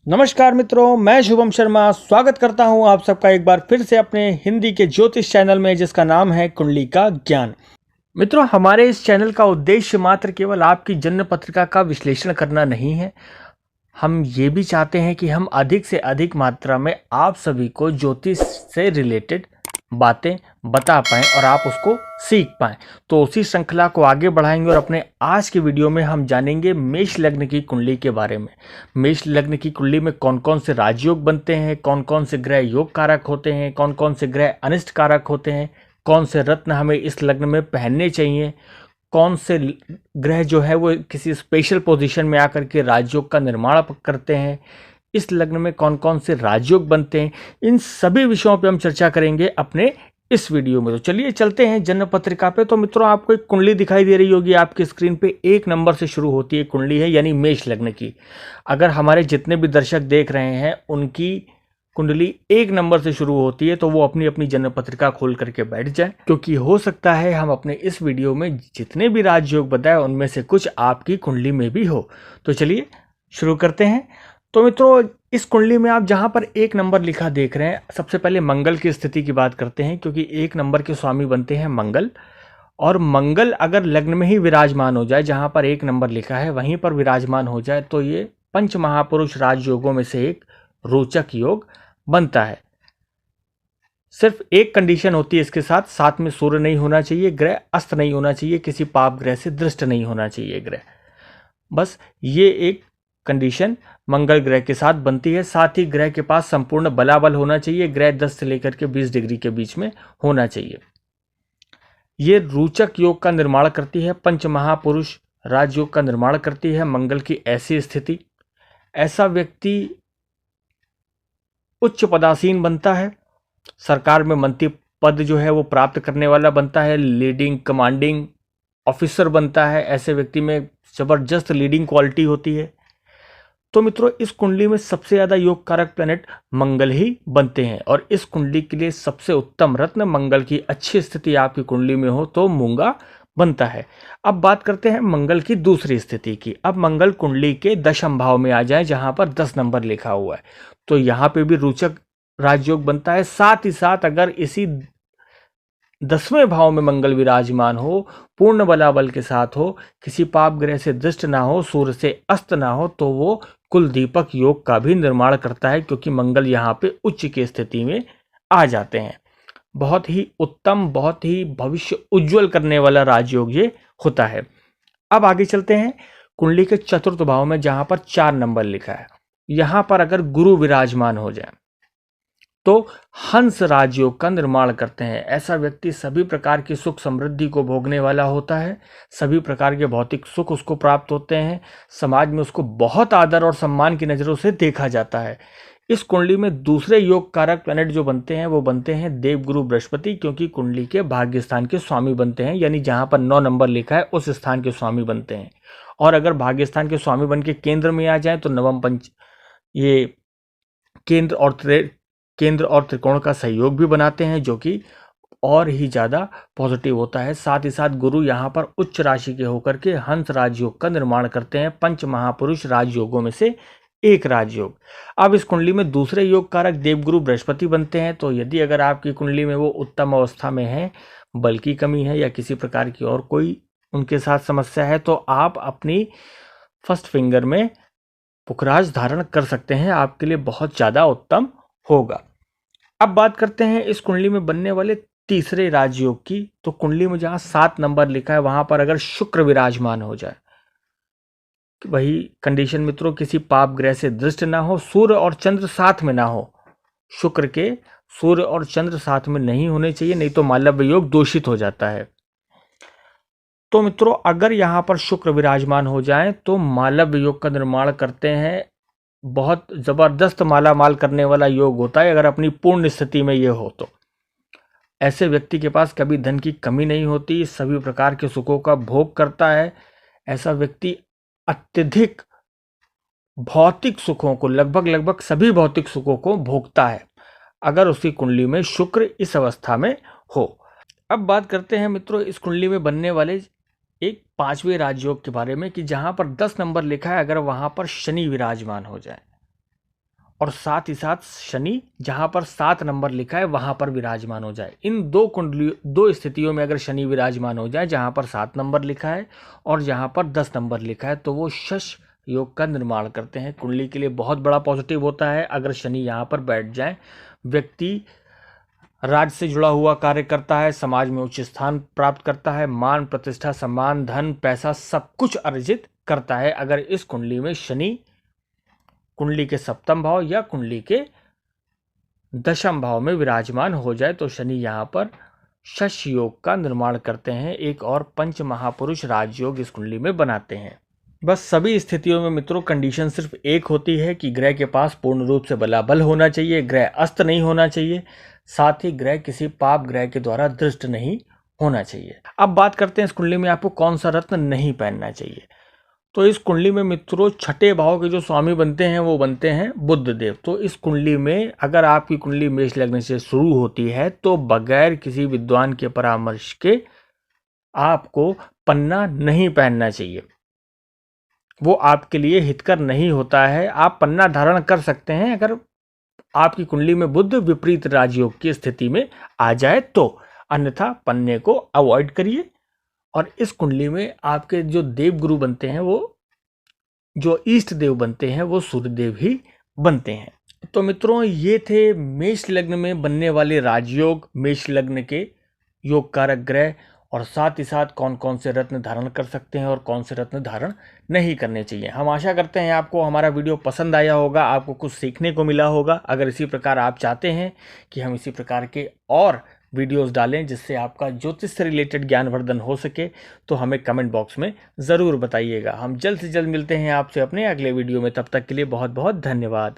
नमस्कार मित्रों, मैं शुभम शर्मा स्वागत करता हूं आप सबका एक बार फिर से अपने हिंदी के ज्योतिष चैनल में, जिसका नाम है कुंडली का ज्ञान। मित्रों, हमारे इस चैनल का उद्देश्य मात्र केवल आपकी जन्म पत्रिका का विश्लेषण करना नहीं है। हम ये भी चाहते हैं कि हम अधिक से अधिक मात्रा में आप सभी को ज्योतिष से रिलेटेड बातें बता पाएं और आप उसको सीख पाएं। तो उसी श्रृंखला को आगे बढ़ाएंगे और अपने आज की वीडियो में हम जानेंगे मेष लग्न की कुंडली के बारे में। मेष लग्न की कुंडली में कौन कौन से राजयोग बनते हैं, कौन कौन से ग्रह योग कारक होते हैं, कौन कौन से ग्रह अनिष्ट कारक होते हैं, कौन से रत्न हमें इस लग्न में पहनने चाहिए, कौन से ग्रह जो है वो किसी स्पेशल पोजीशन में आकर के राजयोग का निर्माण करते हैं, इस लग्न में कौन कौन से राजयोग बनते हैं, इन सभी विषयों पे हम चर्चा करेंगे अपने इस वीडियो में। तो चलिए चलते हैं जन्म पत्रिका पे। तो मित्रों, आपको एक कुंडली दिखाई दे रही होगी आपकी स्क्रीन पे। 1 नंबर से शुरू होती है कुंडली है, यानी मेष लग्न की। अगर हमारे जितने भी दर्शक देख रहे हैं उनकी कुंडली 1 नंबर से शुरू होती है तो वो अपनी अपनी जन्म पत्रिका खोल करके बैठ जाए, क्योंकि हो सकता है हम अपने इस वीडियो में जितने भी राजयोग बताए उनमें से कुछ आपकी कुंडली में भी हो। तो चलिए शुरू करते हैं। तो मित्रों, इस कुंडली में आप जहां पर 1 नंबर लिखा देख रहे हैं, सबसे पहले मंगल की स्थिति की बात करते हैं, क्योंकि 1 नंबर के स्वामी बनते हैं मंगल। और मंगल अगर लग्न में ही विराजमान हो जाए, जहां पर 1 नंबर लिखा है वहीं पर विराजमान हो जाए, तो ये पंच महापुरुष राजयोगों में से एक रोचक योग बनता है। सिर्फ एक कंडीशन होती है इसके साथ, साथ में सूर्य नहीं होना चाहिए, ग्रह अस्त नहीं होना चाहिए, किसी पाप ग्रह से दृष्ट नहीं होना चाहिए ग्रह। बस ये एक कंडीशन मंगल ग्रह के साथ बनती है। साथ ही ग्रह के पास संपूर्ण बलाबल होना चाहिए, ग्रह 10 से लेकर के 20 डिग्री के बीच में होना चाहिए। ये रोचक योग का निर्माण करती है, पंच महापुरुष राजयोग का निर्माण करती है मंगल की ऐसी स्थिति। ऐसा व्यक्ति उच्च पदासीन बनता है, सरकार में मंत्री पद जो है वो प्राप्त करने वाला बनता है, लीडिंग कमांडिंग ऑफिसर बनता है। ऐसे व्यक्ति में जबरदस्त लीडिंग क्वालिटी होती है। तो मित्रों, इस कुंडली में सबसे ज्यादा योग कारक प्लैनेट मंगल ही बनते हैं, और इस कुंडली के लिए सबसे उत्तम रत्न, मंगल की अच्छी स्थिति आपकी कुंडली में हो तो मूंगा बनता है। अब बात करते हैं मंगल की दूसरी स्थिति की। अब मंगल कुंडली के दशम भाव में आ जाए, जहां पर 10 नंबर लिखा हुआ है, तो यहां पे भी रोचक राजयोग बनता है। साथ ही साथ अगर इसी 10वें भाव में मंगल विराजमान हो, पूर्ण बलाबल के साथ हो, किसी पाप ग्रह से दृष्ट ना हो, सूर्य से अस्त ना हो, तो वो कुल दीपक योग का भी निर्माण करता है, क्योंकि मंगल यहाँ पे उच्च की स्थिति में आ जाते हैं। बहुत ही उत्तम, बहुत ही भविष्य उज्जवल करने वाला राजयोग ये होता है। अब आगे चलते हैं कुंडली के चतुर्थ भाव में, जहां पर 4 नंबर लिखा है। यहां पर अगर गुरु विराजमान हो जाए तो हंस राजयोग का निर्माण करते हैं। ऐसा व्यक्ति सभी प्रकार की सुख समृद्धि को भोगने वाला होता है, सभी प्रकार के भौतिक सुख उसको प्राप्त होते हैं, समाज में उसको बहुत आदर और सम्मान की नज़रों से देखा जाता है। इस कुंडली में दूसरे योग कारक प्लैनेट जो बनते हैं वो बनते हैं देवगुरु बृहस्पति, क्योंकि कुंडली के भाग्य स्थान के स्वामी बनते हैं, यानी जहां पर 9 नंबर लिखा है उस स्थान के स्वामी बनते हैं। और अगर भाग्य स्थान के स्वामी बन के केंद्र में आ जाए तो नवम पंच ये केंद्र और त्रिकोण का सहयोग भी बनाते हैं, जो कि और ही ज़्यादा पॉजिटिव होता है। साथ ही साथ गुरु यहाँ पर उच्च राशि के होकर के हंस राजयोग का निर्माण करते हैं, पंच महापुरुष राजयोगों में से एक राजयोग। अब इस कुंडली में दूसरे योग कारक देवगुरु बृहस्पति बनते हैं। तो यदि अगर आपकी कुंडली में वो उत्तम अवस्था में है, बल की कमी है या किसी प्रकार की और कोई उनके साथ समस्या है, तो आप अपनी फर्स्ट फिंगर में पुखराज धारण कर सकते हैं, आपके लिए बहुत ज़्यादा उत्तम होगा। अब बात करते हैं इस कुंडली में बनने वाले तीसरे राजयोग की। तो कुंडली में जहां 7 नंबर लिखा है वहां पर अगर शुक्र विराजमान हो जाए, वही कंडीशन मित्रों, किसी पाप ग्रह से दृष्ट ना हो, सूर्य और चंद्र साथ में ना हो। शुक्र के सूर्य और चंद्र साथ में नहीं होने चाहिए, नहीं तो मालव्य योग दूषित हो जाता है। तो मित्रों, अगर यहां पर शुक्र विराजमान हो जाए तो मालव्य योग का निर्माण करते हैं। बहुत जबरदस्त माला माल करने वाला योग होता है अगर अपनी पूर्ण स्थिति में ये हो तो। ऐसे व्यक्ति के पास कभी धन की कमी नहीं होती, सभी प्रकार के सुखों का भोग करता है। ऐसा व्यक्ति अत्यधिक भौतिक सुखों को, लगभग सभी भौतिक सुखों को भोगता है, अगर उसकी कुंडली में शुक्र इस अवस्था में हो। अब बात करते हैं मित्रों इस कुंडली में बनने वाले एक 5वें राजयोग के बारे में, कि जहां पर 10 नंबर लिखा है, अगर वहां पर शनि विराजमान हो जाए, और साथ ही साथ शनि जहाँ पर 7 नंबर लिखा है वहाँ पर विराजमान हो जाए। इन दो स्थितियों में अगर शनि विराजमान हो जाए, जहाँ पर 7 नंबर लिखा है और जहाँ पर 10 नंबर लिखा है, तो वो शश योग का निर्माण करते हैं। कुंडली के लिए बहुत बड़ा पॉजिटिव होता है अगर शनि यहाँ पर बैठ जाए। व्यक्ति राज्य से जुड़ा हुआ कार्य करता है, समाज में उच्च स्थान प्राप्त करता है, मान प्रतिष्ठा सम्मान धन पैसा सब कुछ अर्जित करता है। अगर इस कुंडली में शनि कुंडली के सप्तम भाव या कुंडली के दशम भाव में विराजमान हो जाए तो शनि यहाँ पर शश योग का निर्माण करते हैं। एक और पंच महापुरुष राजयोग इस कुंडली में बनाते हैं। बस सभी स्थितियों में मित्रों कंडीशन सिर्फ एक होती है कि ग्रह के पास पूर्ण रूप से बलाबल होना चाहिए, ग्रह अस्त नहीं होना चाहिए, साथ ही ग्रह किसी पाप ग्रह के द्वारा दृष्ट नहीं होना चाहिए। अब बात करते हैं इस कुंडली में आपको कौन सा रत्न नहीं पहनना चाहिए। तो इस कुंडली में मित्रों छठे भाव के जो स्वामी बनते हैं वो बनते हैं बुध देव। तो इस कुंडली में अगर आपकी कुंडली मेष लग्न से शुरू होती है तो बगैर किसी विद्वान के परामर्श के आपको पन्ना नहीं पहनना चाहिए, वो आपके लिए हितकर नहीं होता है। आप पन्ना धारण कर सकते हैं अगर आपकी कुंडली में बुध विपरीत राजयोग की स्थिति में आ जाए तो, अन्यथा पन्ने को अवॉइड करिए। और इस कुंडली में आपके जो देव गुरु बनते हैं, वो जो इष्ट देव बनते हैं वो सूर्य देव ही बनते हैं। तो मित्रों ये थे मेष लग्न में बनने वाले राजयोग, मेष लग्न के योग कारक ग्रह, और साथ ही साथ कौन कौन से रत्न धारण कर सकते हैं और कौन से रत्न धारण नहीं करने चाहिए। हम आशा करते हैं आपको हमारा वीडियो पसंद आया होगा, आपको कुछ सीखने को मिला होगा। अगर इसी प्रकार आप चाहते हैं कि हम इसी प्रकार के और वीडियोस डालें जिससे आपका ज्योतिष से रिलेटेड ज्ञानवर्धन हो सके, तो हमें कमेंट बॉक्स में ज़रूर बताइएगा। हम जल्द से जल्द मिलते हैं आपसे अपने अगले वीडियो में। तब तक के लिए बहुत बहुत धन्यवाद।